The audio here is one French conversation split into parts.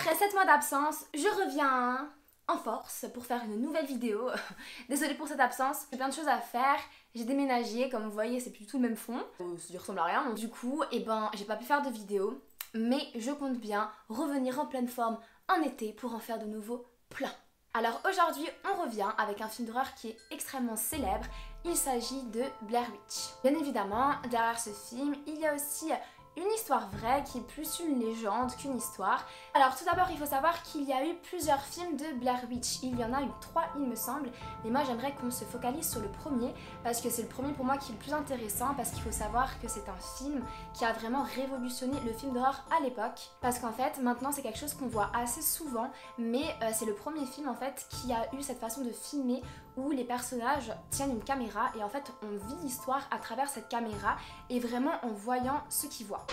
après 7 mois d'absence, je reviens en force pour faire une nouvelle vidéo. Désolée pour cette absence, j'ai plein de choses à faire. J'ai déménagé, comme vous voyez, c'est plus du tout le même fond. Ça ressemble à rien. Donc, du coup, j'ai pas pu faire de vidéo. Mais je compte bien revenir en pleine forme en été pour en faire de nouveau plein. Alors aujourd'hui, on revient avec un film d'horreur qui est extrêmement célèbre. Il s'agit de Blair Witch. Bien évidemment, derrière ce film, il y a aussi une histoire vraie qui est plus une légende qu'une histoire. Alors tout d'abord, il faut savoir qu'il y a eu plusieurs films de Blair Witch. Il y en a eu 3 il me semble, mais moi j'aimerais qu'on se focalise sur le premier parce que c'est le premier pour moi qui est le plus intéressant, parce qu'il faut savoir que c'est un film qui a vraiment révolutionné le film d'horreur à l'époque, parce qu'en fait maintenant c'est quelque chose qu'on voit assez souvent, mais c'est le premier film en fait qui a eu cette façon de filmer où les personnages tiennent une caméra et en fait on vit l'histoire à travers cette caméra et vraiment en voyant ce qu'ils voient.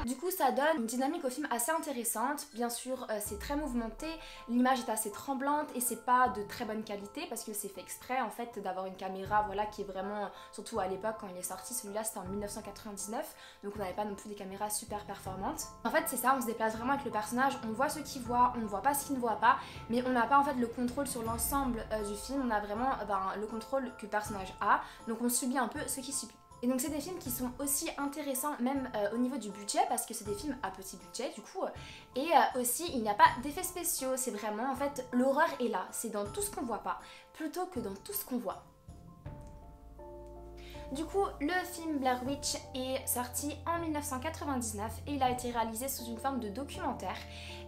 Du coup ça donne une dynamique au film assez intéressante. Bien sûr c'est très mouvementé, l'image est assez tremblante et c'est pas de très bonne qualité parce que c'est fait exprès en fait d'avoir une caméra voilà qui est vraiment, surtout à l'époque quand il est sorti, celui-là c'était en 1999, donc on n'avait pas non plus des caméras super performantes. En fait c'est ça, on se déplace vraiment avec le personnage, on voit ce qu'il voit, on ne voit pas ce qu'il ne voit pas, mais on n'a pas en fait le contrôle sur l'ensemble du film, on a vraiment le contrôle que le personnage a, donc on subit un peu ce qu'il subit. Et donc c'est des films qui sont aussi intéressants même au niveau du budget parce que c'est des films à petit budget du coup et aussi il n'y a pas d'effets spéciaux, c'est vraiment en fait l'horreur est là, c'est dans tout ce qu'on voit pas plutôt que dans tout ce qu'on voit. Du coup, le film Blair Witch est sorti en 1999 et il a été réalisé sous une forme de documentaire.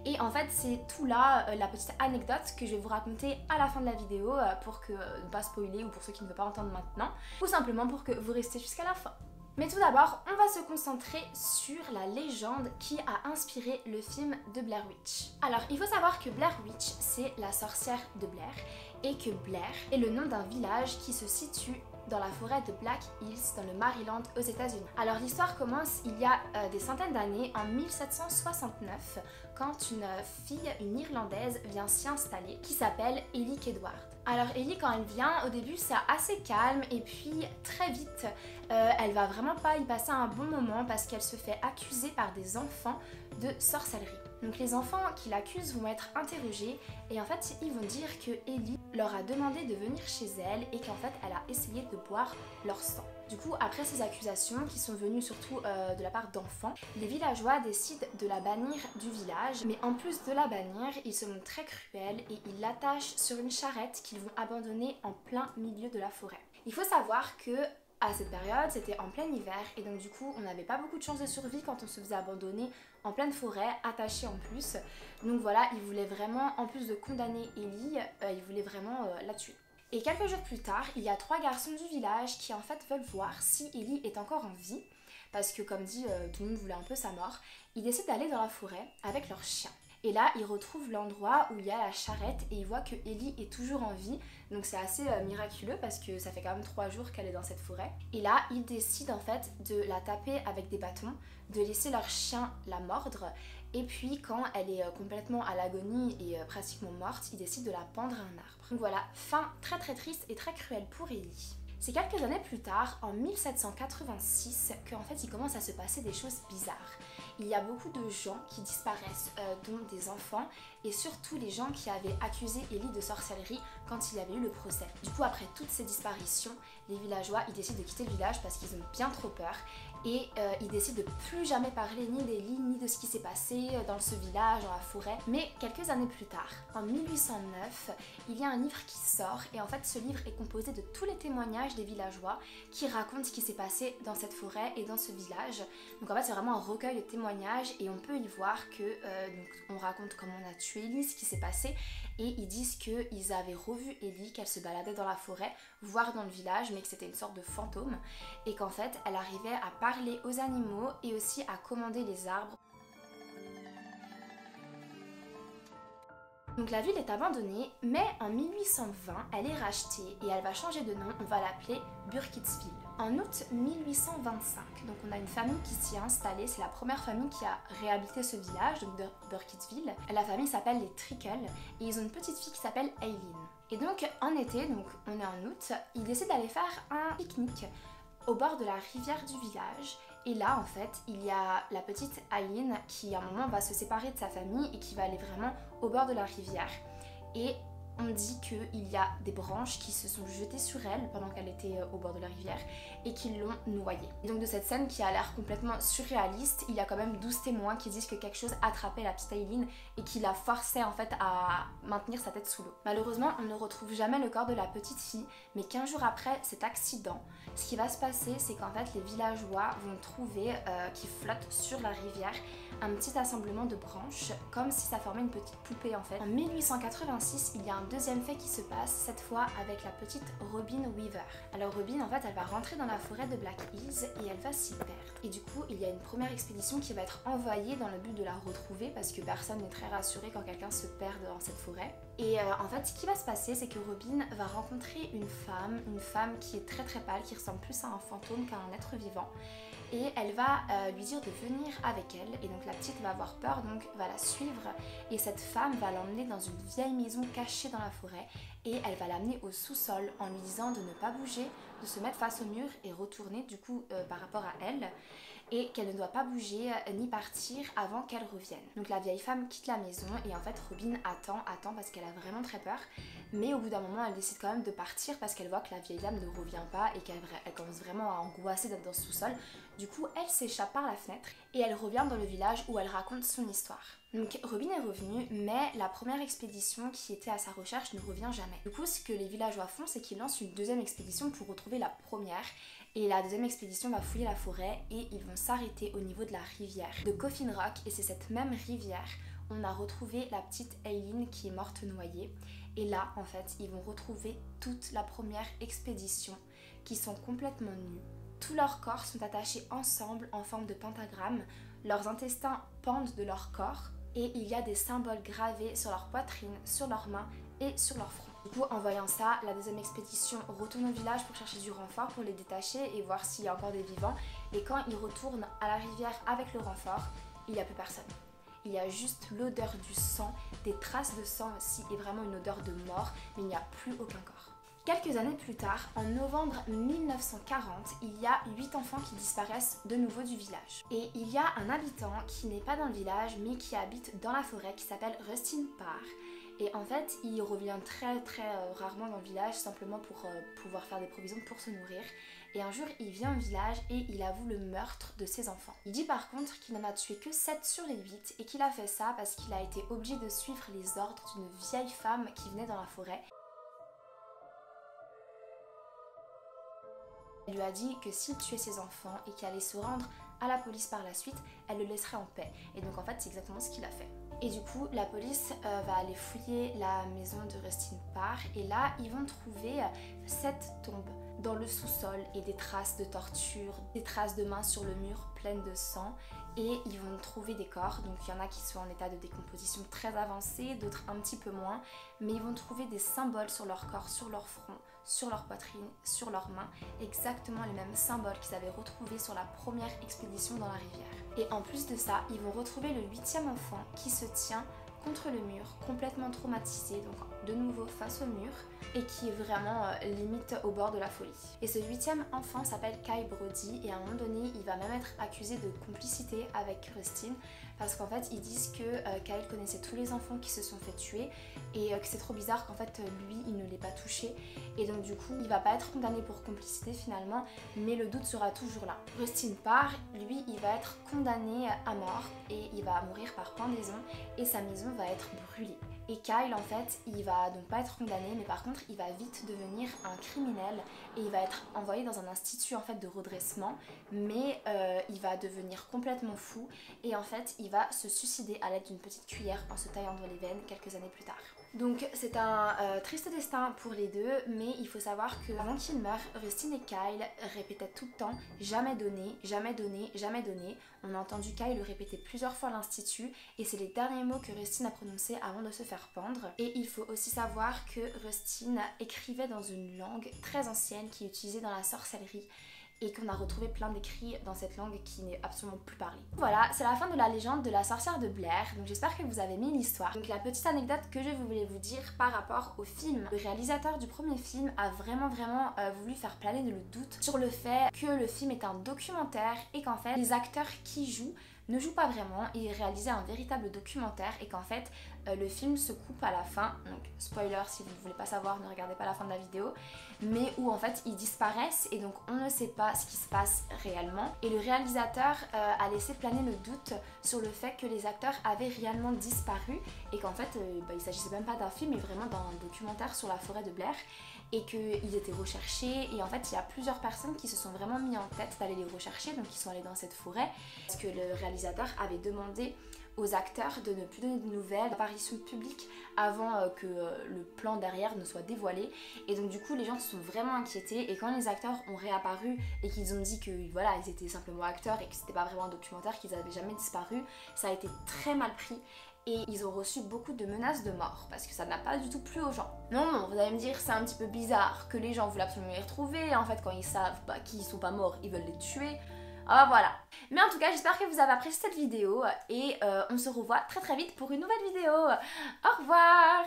Et en fait, c'est tout là, la petite anecdote que je vais vous raconter à la fin de la vidéo pour que ne pas spoiler ou pour ceux qui ne veulent pas entendre maintenant, ou simplement pour que vous restiez jusqu'à la fin. Mais tout d'abord, on va se concentrer sur la légende qui a inspiré le film de Blair Witch. Alors, il faut savoir que Blair Witch, c'est la sorcière de Blair et que Blair est le nom d'un village qui se situe dans la forêt de Black Hills dans le Maryland aux États-Unis. Alors l'histoire commence il y a des centaines d'années, en 1769, quand une fille, une Irlandaise, vient s'y installer qui s'appelle Ellie Kedward. Alors Ellie quand elle vient, au début c'est assez calme et puis très vite elle va vraiment pas y passer un bon moment parce qu'elle se fait accuser par des enfants de sorcellerie. Donc les enfants qui l'accusent vont être interrogés et en fait ils vont dire que Ellie leur a demandé de venir chez elle et qu'en fait elle a essayé de boire leur sang. Du coup après ces accusations qui sont venues surtout de la part d'enfants, les villageois décident de la bannir du village, mais en plus de la bannir, ils se montrent très cruels et ils l'attachent sur une charrette qu'ils vont abandonner en plein milieu de la forêt. Il faut savoir que à cette période, c'était en plein hiver et donc du coup on n'avait pas beaucoup de chances de survie quand on se faisait abandonner en pleine forêt, attaché en plus. Donc voilà, ils voulaient vraiment, en plus de condamner Ellie, ils voulaient vraiment la tuer. Et quelques jours plus tard, il y a 3 garçons du village qui en fait veulent voir si Ellie est encore en vie, parce que comme dit, tout le monde voulait un peu sa mort. Ils décident d'aller dans la forêt avec leur chien. Et là, ils retrouvent l'endroit où il y a la charrette et ils voient que Ellie est toujours en vie. Donc c'est assez miraculeux parce que ça fait quand même 3 jours qu'elle est dans cette forêt. Et là, ils décident en fait de la taper avec des bâtons, de laisser leur chien la mordre. Et puis quand elle est complètement à l'agonie et pratiquement morte, ils décident de la pendre à un arbre. Donc voilà, fin très très triste et très cruelle pour Ellie. C'est quelques années plus tard, en 1786, qu'en fait il commence à se passer des choses bizarres. Il y a beaucoup de gens qui disparaissent, dont des enfants, et surtout les gens qui avaient accusé Ellie de sorcellerie quand il y avait eu le procès. Du coup, après toutes ces disparitions, les villageois ils décident de quitter le village parce qu'ils ont bien trop peur et ils décident de plus jamais parler ni d'Ellie ni de ce qui s'est passé dans ce village, dans la forêt. Mais quelques années plus tard, en 1809, il y a un livre qui sort et en fait ce livre est composé de tous les témoignages des villageois qui racontent ce qui s'est passé dans cette forêt et dans ce village. Donc en fait c'est vraiment un recueil de témoignages et on peut y voir que donc on raconte comment on a tué Ellie, ce qui s'est passé, et ils disent qu'ils avaient revu Ellie, qu'elle se baladait dans la forêt, voire dans le village, mais que c'était une sorte de fantôme et qu'en fait elle arrivait à parler aux animaux et aussi à commander les arbres. Donc la ville est abandonnée, mais en 1820, elle est rachetée et elle va changer de nom, on va l'appeler Burkittsville. En août 1825, donc on a une famille qui s'y est installée, c'est la première famille qui a réhabilité ce village, donc de Burkittsville. La famille s'appelle les Trickle et ils ont une petite fille qui s'appelle Eileen. Et donc en été, donc on est en août, ils décident d'aller faire un pique-nique au bord de la rivière du village Et là, en fait, il y a la petite Aileen qui, à un moment, va se séparer de sa famille et qui va aller vraiment au bord de la rivière. Et on dit qu'il y a des branches qui se sont jetées sur elle pendant qu'elle était au bord de la rivière et qui l'ont noyée. Et donc de cette scène qui a l'air complètement surréaliste, il y a quand même 12 témoins qui disent que quelque chose attrapait la petite Aileen et qui la forçait en fait à maintenir sa tête sous l'eau. Malheureusement, on ne retrouve jamais le corps de la petite fille, mais 15 jours après cet accident, ce qui va se passer, c'est qu'en fait les villageois vont trouver qui flotte sur la rivière un petit assemblement de branches, comme si ça formait une petite poupée en fait. En 1886, il y a un deuxième fait qui se passe, cette fois avec la petite Robin Weaver. Alors Robin, en fait, elle va rentrer dans la forêt de Black Hills et elle va s'y perdre. Et du coup, il y a une première expédition qui va être envoyée dans le but de la retrouver parce que personne n'est très rassuré quand quelqu'un se perd dans cette forêt. Et en fait, ce qui va se passer, c'est que Robin va rencontrer une femme qui est très très pâle, qui ressemble plus à un fantôme qu'à un être vivant. Et elle va lui dire de venir avec elle, et donc la petite va avoir peur, donc va la suivre, et cette femme va l'emmener dans une vieille maison cachée dans la forêt, et elle va l'amener au sous-sol en lui disant de ne pas bouger, de se mettre face au mur et retourner du coup par rapport à elle, et qu'elle ne doit pas bouger ni partir avant qu'elle revienne. Donc la vieille femme quitte la maison et en fait Robin attend parce qu'elle a vraiment très peur, mais au bout d'un moment elle décide quand même de partir parce qu'elle voit que la vieille dame ne revient pas et qu'elle commence vraiment à angoisser d'être dans ce sous-sol. Du coup elle s'échappe par la fenêtre et elle revient dans le village où elle raconte son histoire. Donc Robin est revenue, mais la première expédition qui était à sa recherche ne revient jamais. Du coup ce que les villageois font, c'est qu'ils lancent une deuxième expédition pour retrouver la première. Et la deuxième expédition va fouiller la forêt et ils vont s'arrêter au niveau de la rivière de Coffin Rock. Et c'est cette même rivière, on a retrouvé la petite Aileen qui est morte noyée. Et là, en fait, ils vont retrouver toute la première expédition qui sont complètement nus. Tous leurs corps sont attachés ensemble en forme de pentagramme. Leurs intestins pendent de leur corps. Et il y a des symboles gravés sur leur poitrine, sur leurs mains et sur leur front. Du coup, en voyant ça, la deuxième expédition retourne au village pour chercher du renfort pour les détacher et voir s'il y a encore des vivants. Et quand ils retournent à la rivière avec le renfort, il n'y a plus personne. Il y a juste l'odeur du sang, des traces de sang aussi et vraiment une odeur de mort, mais il n'y a plus aucun corps. Quelques années plus tard, en novembre 1940, il y a 8 enfants qui disparaissent de nouveau du village. Et il y a un habitant qui n'est pas dans le village, mais qui habite dans la forêt, qui s'appelle Rustin Parr. Et en fait, il revient très rarement dans le village, simplement pour pouvoir faire des provisions pour se nourrir. Et un jour, il vient au village et il avoue le meurtre de ses enfants. Il dit par contre qu'il n'en a tué que 7 sur les 8 et qu'il a fait ça parce qu'il a été obligé de suivre les ordres d'une vieille femme qui venait dans la forêt. Elle lui a dit que s'il tuait ses enfants et qu'il allait se rendre à la police par la suite, elle le laisserait en paix. Et donc en fait, c'est exactement ce qu'il a fait. Et du coup, la police va aller fouiller la maison de Rustin Parr et là, ils vont trouver 7 tombes dans le sous-sol et des traces de torture, des traces de mains sur le mur pleines de sang et ils vont trouver des corps. Donc il y en a qui sont en état de décomposition très avancé, d'autres un petit peu moins, mais ils vont trouver des symboles sur leur corps, sur leur front, sur leur poitrine, sur leurs mains, exactement les mêmes symboles qu'ils avaient retrouvés sur la première expédition dans la rivière. Et en plus de ça, ils vont retrouver le 8e enfant qui se tient contre le mur, complètement traumatisé, donc de nouveau face au mur, et qui est vraiment limite au bord de la folie. Et ce 8e enfant s'appelle Kyle Brody, et à un moment donné, il va même être accusé de complicité avec Rustin, parce qu'en fait, ils disent que Kyle connaissait tous les enfants qui se sont fait tuer, et que c'est trop bizarre qu'en fait, lui, il ne l'ait pas touché, et donc du coup, il va pas être condamné pour complicité finalement, mais le doute sera toujours là. Rustin Parr, lui, il va être condamné à mort, et il va mourir par pendaison, et sa maison va être brûlée. Et Kyle, en fait, il va donc pas être condamné, mais par contre, il va vite devenir un criminel et il va être envoyé dans un institut en fait de redressement, mais il va devenir complètement fou et en fait, il va se suicider à l'aide d'une petite cuillère en se taillant dans les veines quelques années plus tard. Donc c'est un triste destin pour les deux, mais il faut savoir qu'avant qu'ils meurent, Rustin et Kyle répétaient tout le temps « jamais donné, jamais donné, jamais donné ». On a entendu Kyle le répéter plusieurs fois à l'institut et c'est les derniers mots que Rustin a prononcés avant de se faire pendre. Et il faut aussi savoir que Rustin écrivait dans une langue très ancienne qui est utilisée dans la sorcellerie et qu'on a retrouvé plein d'écrits dans cette langue qui n'est absolument plus parlée. Voilà, c'est la fin de la légende de la sorcière de Blair, donc j'espère que vous avez aimé l'histoire. Donc la petite anecdote que je voulais vous dire par rapport au film. Le réalisateur du premier film a vraiment voulu faire planer le doute sur le fait que le film est un documentaire et qu'en fait les acteurs qui jouent ne joue pas vraiment, il réalisait un véritable documentaire et qu'en fait le film se coupe à la fin, donc spoiler si vous ne voulez pas savoir, ne regardez pas la fin de la vidéo, mais où en fait ils disparaissent et donc on ne sait pas ce qui se passe réellement et le réalisateur a laissé planer le doute sur le fait que les acteurs avaient réellement disparu et qu'en fait il s'agissait même pas d'un film mais vraiment d'un documentaire sur la forêt de Blair et qu'ils étaient recherchés et en fait il y a plusieurs personnes qui se sont vraiment mis en tête d'aller les rechercher, donc ils sont allés dans cette forêt parce que le réalisateur avait demandé aux acteurs de ne plus donner de nouvelles, d'apparitions publiques avant que le plan derrière ne soit dévoilé et donc du coup les gens se sont vraiment inquiétés et quand les acteurs ont réapparu et qu'ils ont dit que voilà ils étaient simplement acteurs et que c'était pas vraiment un documentaire, qu'ils n'avaient jamais disparu, ça a été très mal pris. Et ils ont reçu beaucoup de menaces de mort parce que ça n'a pas du tout plu aux gens. Non, vous allez me dire c'est un petit peu bizarre que les gens voulaient absolument les retrouver. En fait, quand ils savent qu'ils sont pas morts, ils veulent les tuer. Ah voilà. Mais en tout cas, j'espère que vous avez apprécié cette vidéo et on se revoit très vite pour une nouvelle vidéo. Au revoir!